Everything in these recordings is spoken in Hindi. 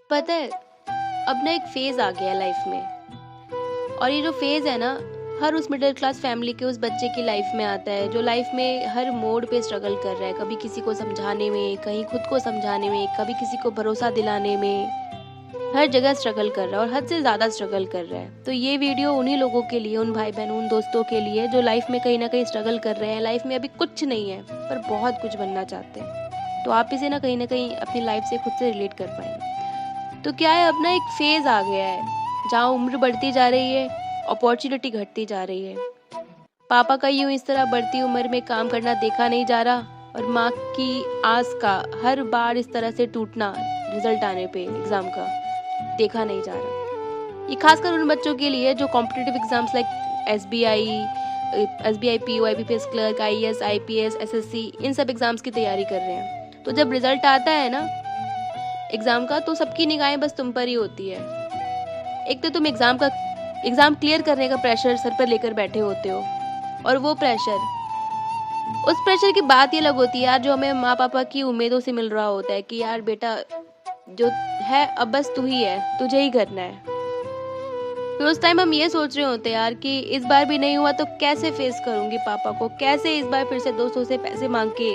पता है, अब ना एक फेज आ गया लाइफ में। और ये जो फेज है ना, हर उस मिडिल क्लास फैमिली के उस बच्चे की लाइफ में आता है जो लाइफ में हर मोड पे स्ट्रगल कर रहा है। कभी किसी को समझाने में, कहीं खुद को समझाने में, कभी किसी को भरोसा दिलाने में, हर जगह स्ट्रगल कर रहा है और हद से ज़्यादा स्ट्रगल कर रहा है। तो ये वीडियो उन्हीं लोगों के लिए, उन भाई बहन, उन दोस्तों के लिए जो लाइफ में कहीं ना कहीं स्ट्रगल कर रहे हैं। लाइफ में अभी कुछ नहीं है पर बहुत कुछ बनना चाहते हैं। तो आप इसे ना कहीं अपनी लाइफ से खुद से रिलेट कर पाएंगे। तो क्या है, अपना एक फेज आ गया है जहाँ उम्र बढ़ती जा रही है, अपॉर्चुनिटी घटती जा रही है। पापा का यूं इस तरह बढ़ती उम्र में काम करना देखा नहीं जा रहा और माँ की आस का हर बार इस तरह से टूटना रिजल्ट आने पे एग्जाम का देखा नहीं जा रहा। ये खासकर उन बच्चों के लिए जो competitive exams like SBI PO, IBPS clerk, IAS, IPS, SSC, इन सब एग्जाम्स की तैयारी कर रहे हैं। तो जब रिजल्ट आता है ना एग्जाम का, तो सबकी निगाहें बस तुम पर ही होती है। एक तो तुम एग्जाम क्लियर करने का प्रेशर सर पर लेकर बैठे होते हो, और वो उस प्रेशर की बात ये अलग होती है यार, जो हमें माँ पापा की उम्मीदों से मिल रहा होता है कि यार बेटा जो है अब बस तू ही है, तुझे ही करना है। फिर उस टाइम हम ये सोच रहे होते हैं यार कि इस बार भी नहीं हुआ तो कैसे फेस करूंगी पापा को, कैसे इस बार फिर से दोस्तों से पैसे मांग के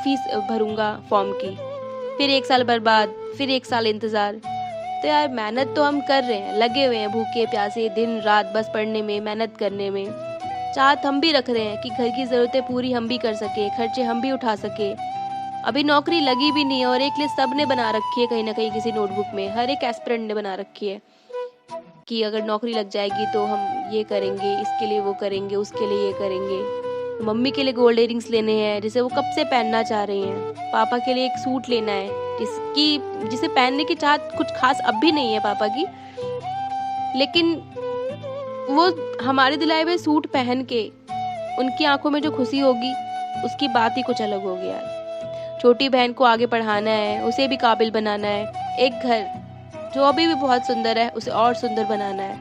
फीस भरूंगा फॉर्म की। फिर 1 साल बर्बाद, फिर 1 साल इंतजार। तो यार मेहनत तो हम कर रहे हैं, लगे हुए हैं भूखे प्यासे दिन रात बस पढ़ने में, मेहनत करने में। चाहत हम भी रख रहे हैं कि घर की जरूरतें पूरी हम भी कर सके, खर्चे हम भी उठा सके। अभी नौकरी लगी भी नहीं है और एक लिस्ट सबने बना रखी है कहीं ना कहीं किसी नोटबुक में, हर एक एस्पिरेंट ने बना रखी है कि अगर नौकरी लग जाएगी तो हम ये करेंगे, इसके लिए वो करेंगे, उसके लिए ये करेंगे। मम्मी के लिए गोल्ड इयरिंग्स लेने हैं जिसे वो कब से पहनना चाह रही हैं। पापा के लिए एक सूट लेना है जिसे पहनने की चाहत कुछ खास अब भी नहीं है पापा की, लेकिन वो हमारे दिलाए हुए सूट पहन के उनकी आंखों में जो खुशी होगी उसकी बात ही कुछ अलग होगी यार। छोटी बहन को आगे पढ़ाना है, उसे भी काबिल बनाना है। एक घर जो अभी भी बहुत सुंदर है उसे और सुंदर बनाना है।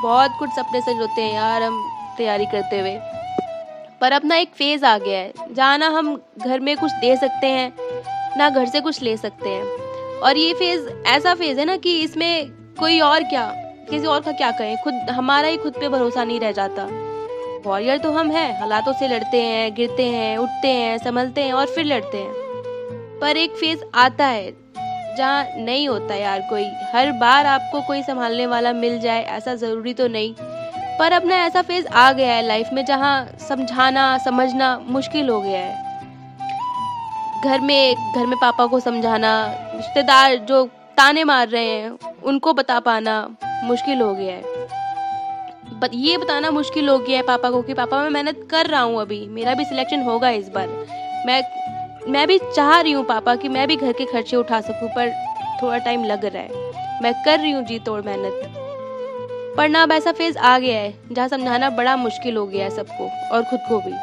बहुत कुछ सपने संजोते हैं यार हम तैयारी करते हुए। पर अब ना एक फेज आ गया है जहाँ ना हम घर में कुछ दे सकते हैं, ना घर से कुछ ले सकते हैं। और ये फेज ऐसा फेज है ना कि इसमें कोई और क्या, किसी और का क्या कहें, हमारा ही खुद पे भरोसा नहीं रह जाता। वॉरियर तो हम हैं, हालातों से लड़ते हैं, गिरते हैं, उठते हैं, संभलते हैं और फिर लड़ते हैं। पर एक फेज आता है जहाँ नहीं होता यार कोई, हर बार आपको कोई संभालने वाला मिल जाए ऐसा जरूरी तो नहीं। पर अब ना ऐसा फेज आ गया है लाइफ में जहाँ समझाना समझना मुश्किल हो गया है। घर में पापा को समझाना, रिश्तेदार जो ताने मार रहे हैं उनको बता पाना मुश्किल हो गया है। ये बताना मुश्किल हो गया है पापा को कि पापा मैं मेहनत कर रहा हूँ, अभी मेरा भी सिलेक्शन होगा इस बार, मैं भी चाह रही हूँ पापा कि मैं भी घर के खर्चे उठा सकूं, पर थोड़ा टाइम लग रहा है, मैं कर रही हूँ जी तोड़ मेहनत। पर ना अब ऐसा फेज आ गया है जहाँ समझाना बड़ा मुश्किल हो गया है सबको और खुद को भी।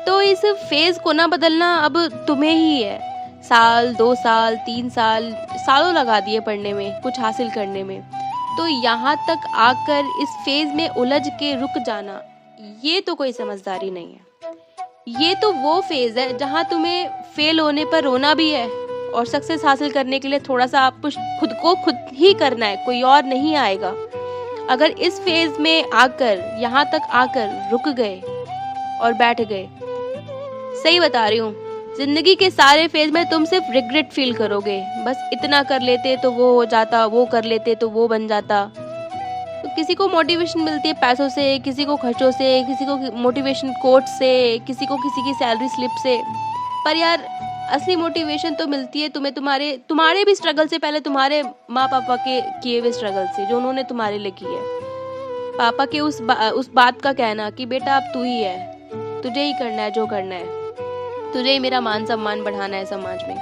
तो इस फेज को ना बदलना अब तुम्हें ही है। साल 2 साल 3 साल सालों लगा दिए पढ़ने में, कुछ हासिल करने में। तो यहाँ तक आकर इस फेज में उलझ के रुक जाना, ये तो कोई समझदारी नहीं है। ये तो वो फेज है जहाँ तुम्हें फेल होने पर रोना भी है और सक्सेस हासिल करने के लिए थोड़ा सा आप खुद को खुद ही करना है, कोई और नहीं आएगा। अगर इस फेज में आकर, यहाँ तक आकर रुक गए और बैठ गए, सही बता रही हूँ, जिंदगी के सारे फेज में तुम सिर्फ रिग्रेट फील करोगे। बस इतना कर लेते तो वो हो जाता, वो कर लेते तो वो बन जाता। तो किसी को मोटिवेशन मिलती है पैसों से, किसी को खर्चों से, किसी को मोटिवेशन कोट से, किसी को किसी की सैलरी स्लिप से। पर यार असली मोटिवेशन तो मिलती है तुम्हें तुम्हारे भी स्ट्रगल से, पहले तुम्हारे माँ पापा के किए हुए स्ट्रगल से जो उन्होंने तुम्हारे लिए किए। पापा के उस बात का कहना कि बेटा अब तू ही है, तुझे ही करना है जो करना है, तुझे ही मेरा मान सम्मान बढ़ाना है समाज में।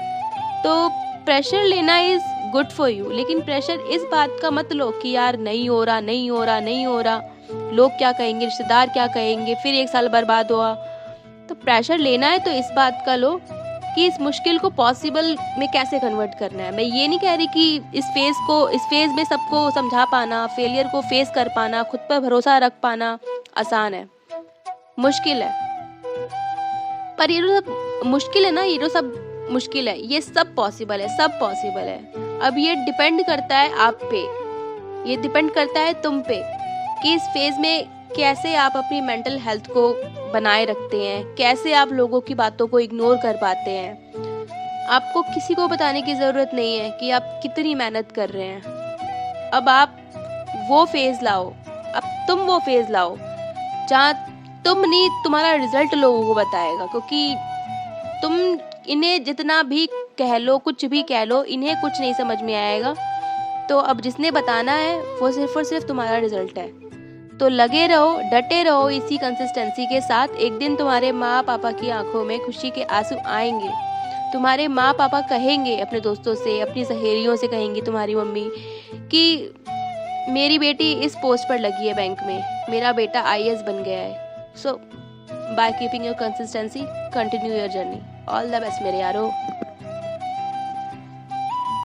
तो प्रेशर लेना इज गुड फॉर यू, लेकिन प्रेशर इस बात का मत लो कि यार नहीं हो रहा, लोग क्या कहेंगे, रिश्तेदार क्या कहेंगे, फिर 1 साल बर्बाद हुआ। तो प्रेशर लेना है तो इस बात का लो कि इस मुश्किल को पॉसिबल में कैसे कन्वर्ट करना है। मैं ये नहीं कह रही कि इस फेज में सबको समझा पाना, फेलियर को फेस कर पाना, खुद पर भरोसा रख पाना आसान है, मुश्किल है। पर ये जो सब मुश्किल है ना, ये जो सब मुश्किल है, ये सब पॉसिबल है, सब पॉसिबल है। अब ये डिपेंड करता है आप पे, ये डिपेंड करता है तुम पे कि इस फेज में कैसे आप अपनी मेंटल हेल्थ को बनाए रखते हैं, कैसे आप लोगों की बातों को इग्नोर कर पाते हैं। आपको किसी को बताने की ज़रूरत नहीं है कि आप कितनी मेहनत कर रहे हैं। अब आप वो फेज लाओ, अब तुम वो फेज लाओ जहाँ तुम नहीं, तुम्हारा रिजल्ट लोगों को बताएगा, क्योंकि तुम इन्हें जितना भी कह लो, कुछ भी कह लो, इन्हें कुछ नहीं समझ में आएगा। तो अब जिसने बताना है वो सिर्फ और सिर्फ तुम्हारा रिजल्ट है। तो लगे रहो, डटे रहो इसी कंसिस्टेंसी के साथ। एक दिन तुम्हारे माँ पापा की आंखों में खुशी के आंसू आएंगे। तुम्हारे माँ पापा कहेंगे अपने दोस्तों से, अपनी सहेलियों से कहेंगी तुम्हारी मम्मी कि मेरी बेटी इस पोस्ट पर लगी है बैंक में, मेरा बेटा IAS बन गया है। So by keeping your consistency, continue your journey. All the best मेरे यारो।